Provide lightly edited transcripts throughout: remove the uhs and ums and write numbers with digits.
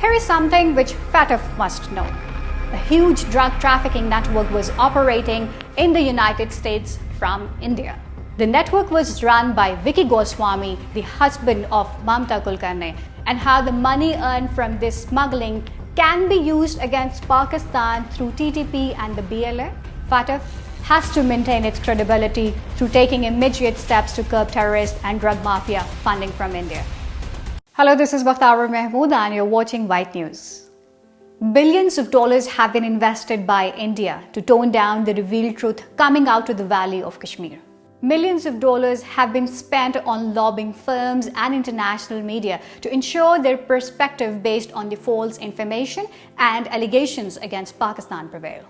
Here is something which FATF must know. A huge drug trafficking network was operating in the United States from India. The network was run by Vicky Goswami, the husband of Mamta Kulkarni, and how the money earned from this smuggling can be used against Pakistan through TTP and the BLA. FATF has to maintain its credibility through taking immediate steps to curb terrorist and drug mafia funding from India. Hello, this is Bakhtaur Mahmood and you're watching White News. Billions of dollars have been invested by India to tone down the revealed truth coming out of the Valley of Kashmir. Millions of dollars have been spent on lobbying firms and international media to ensure their perspective based on the false information and allegations against Pakistan prevail.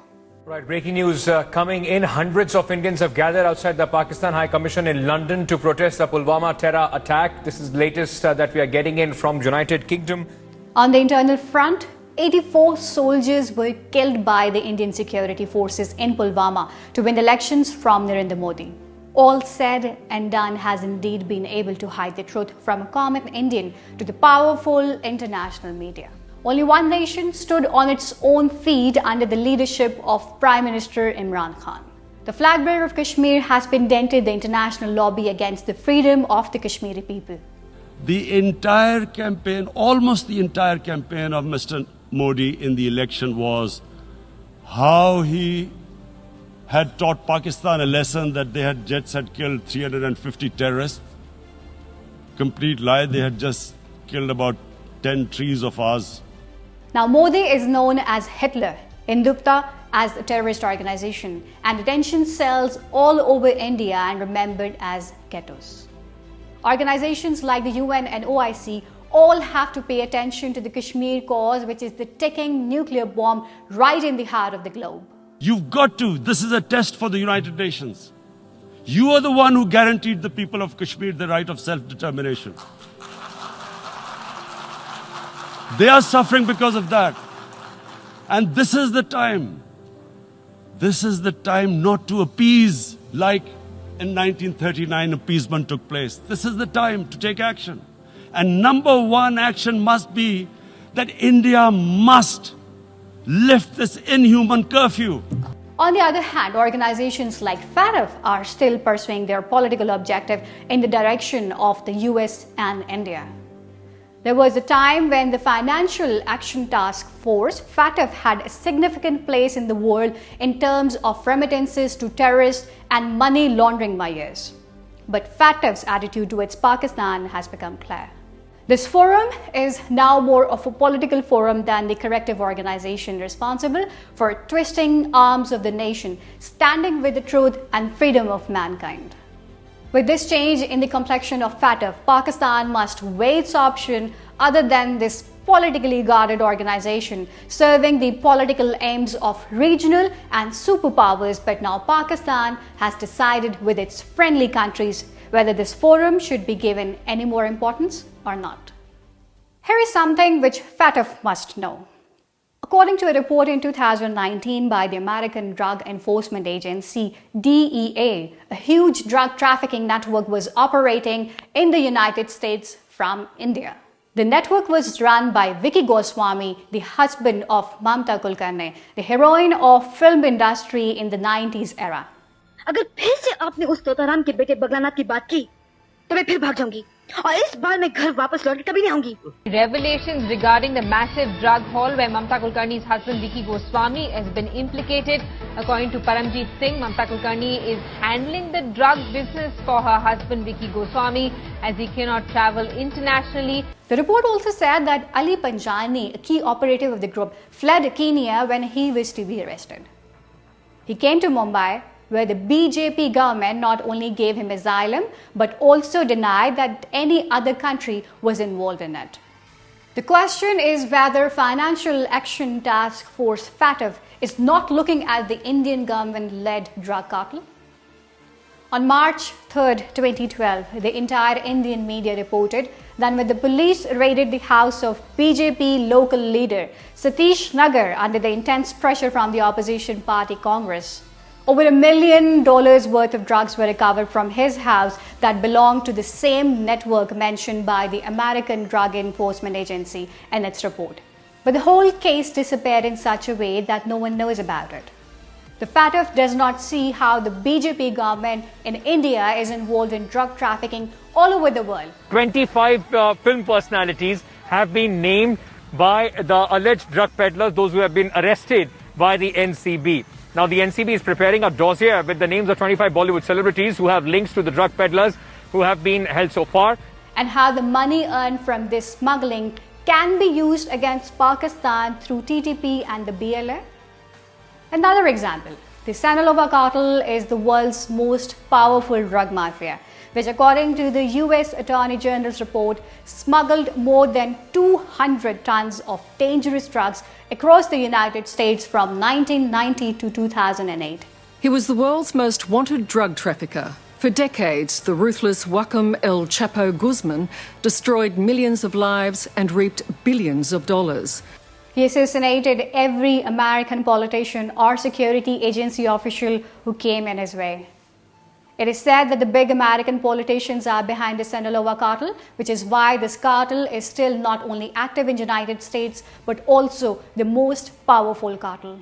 Right, breaking news coming in. Hundreds of Indians have gathered outside the Pakistan High Commission in London to protest the Pulwama terror attack. This is the latest that we are getting in from United Kingdom. On the internal front, 84 soldiers were killed by the Indian security forces in Pulwama to win elections from Narendra Modi. All said and done has indeed been able to hide the truth from a common Indian to the powerful international media. Only one nation stood on its own feet under the leadership of Prime Minister Imran Khan. The flag bearer of Kashmir has been dented the international lobby against the freedom of the Kashmiri people. The entire campaign, almost the entire campaign of Mr. Modi in the election was how he had taught Pakistan a lesson that jets had killed 350 terrorists. Complete lie, they had just killed about 10 trees of ours. Now, Modi is known as Hitler, Hindutva as a terrorist organization, and detention cells all over India and remembered as ghettos. Organizations like the UN and OIC all have to pay attention to the Kashmir cause, which is the ticking nuclear bomb right in the heart of the globe. You've got to. This is a test for the United Nations. You are the one who guaranteed the people of Kashmir the right of self-determination. They are suffering because of that. And this is the time. This is the time not to appease like in 1939 appeasement took place. This is the time to take action. And number one action must be that India must lift this inhuman curfew. On the other hand, organizations like FATF are still pursuing their political objective in the direction of the US and India. There was a time when the Financial Action Task Force, FATF, had a significant place in the world in terms of remittances to terrorists and money laundering mayors. But FATF's attitude towards Pakistan has become clear. This forum is now more of a political forum than the corrective organization responsible for twisting arms of the nation, standing with the truth and freedom of mankind. With this change in the complexion of FATF, Pakistan must weigh its option other than this politically guarded organization serving the political aims of regional and superpowers. But now Pakistan has decided with its friendly countries whether this forum should be given any more importance or not. Here is something which FATF must know. According to a report in 2019 by the American Drug Enforcement Agency, DEA, a huge drug trafficking network was operating in the United States from India. The network was run by Vicky Goswami, the husband of Mamta Kulkarni, the heroine of film industry in the 90s era. अगर फिर से आपने उस तोताराम के बेटे बगलानाथ की बात की तो मैं फिर भाग जाऊंगी और इस बार मैं घर वापस लौट कभी नहीं आऊंगी. Revelations regarding the massive drug haul where Mamta Kulkarni's husband Vicky Goswami has been implicated. According to Paramjit Singh, Mamta Kulkarni is handling the drug business for her husband Vicky Goswami as he cannot travel internationally. The report also said that Ali Panjani, a key operative of the group, fled Kenya when he was to be arrested. He came to Mumbai, where the BJP government not only gave him asylum but also denied that any other country was involved in it. The question is whether Financial Action Task Force FATF is not looking at the Indian government-led drug cartel. On March 3, 2012, the entire Indian media reported that when the police raided the house of BJP local leader Satish Nagar under the intense pressure from the opposition party Congress, over $1 million worth of drugs were recovered from his house that belonged to the same network mentioned by the American Drug Enforcement Agency in its report. But the whole case disappeared in such a way that no one knows about it. The FATF does not see how the BJP government in India is involved in drug trafficking all over the world. 25 film personalities have been named by the alleged drug peddlers, those who have been arrested by the NCB. Now, the NCB is preparing a dossier with the names of 25 Bollywood celebrities who have links to the drug peddlers who have been held so far. And how the money earned from this smuggling can be used against Pakistan through TTP and the BLA. Another example, the Sinaloa cartel is the world's most powerful drug mafia, which according to the US Attorney General's report, smuggled more than 200 tons of dangerous drugs across the United States from 1990 to 2008. He was the world's most wanted drug trafficker. For decades, the ruthless Joaquim El Chapo Guzman destroyed millions of lives and reaped billions of dollars. He assassinated every American politician or security agency official who came in his way. It is said that the big American politicians are behind the Sinaloa cartel, which is why this cartel is still not only active in the United States, but also the most powerful cartel.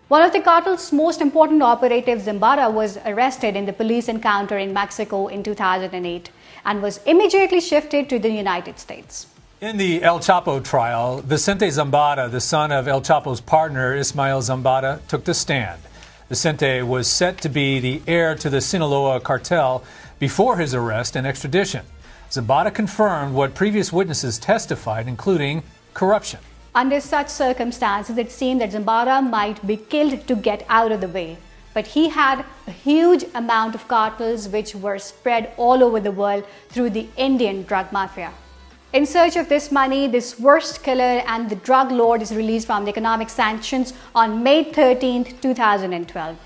One of the cartel's most important operatives, Zambada, was arrested in the police encounter in Mexico in 2008 and was immediately shifted to the United States. In the El Chapo trial, Vicente Zambada, the son of El Chapo's partner Ismael Zambada, took the stand. Vicente was set to be the heir to the Sinaloa cartel before his arrest and extradition. Zambada confirmed what previous witnesses testified, including corruption. Under such circumstances, it seemed that Zambada might be killed to get out of the way. But he had a huge amount of cartels which were spread all over the world through the Indian drug mafia. In search of this money, this worst killer and the drug lord is released from the economic sanctions on May 13, 2012.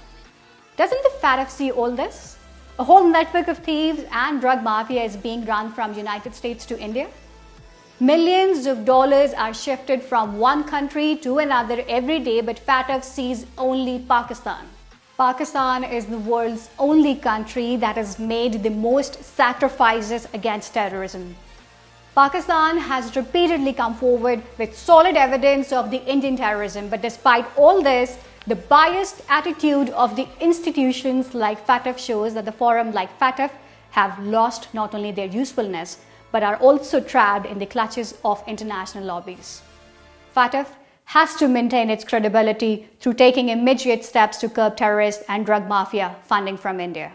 Doesn't the FATF see all this? A whole network of thieves and drug mafia is being run from the United States to India. Millions of dollars are shifted from one country to another every day, but FATF sees only Pakistan. Pakistan is the world's only country that has made the most sacrifices against terrorism. Pakistan has repeatedly come forward with solid evidence of the Indian terrorism, but despite all this, the biased attitude of the institutions like FATF shows that the forum like FATF have lost not only their usefulness, but are also trapped in the clutches of international lobbies. FATF has to maintain its credibility through taking immediate steps to curb terrorist and drug mafia funding from India.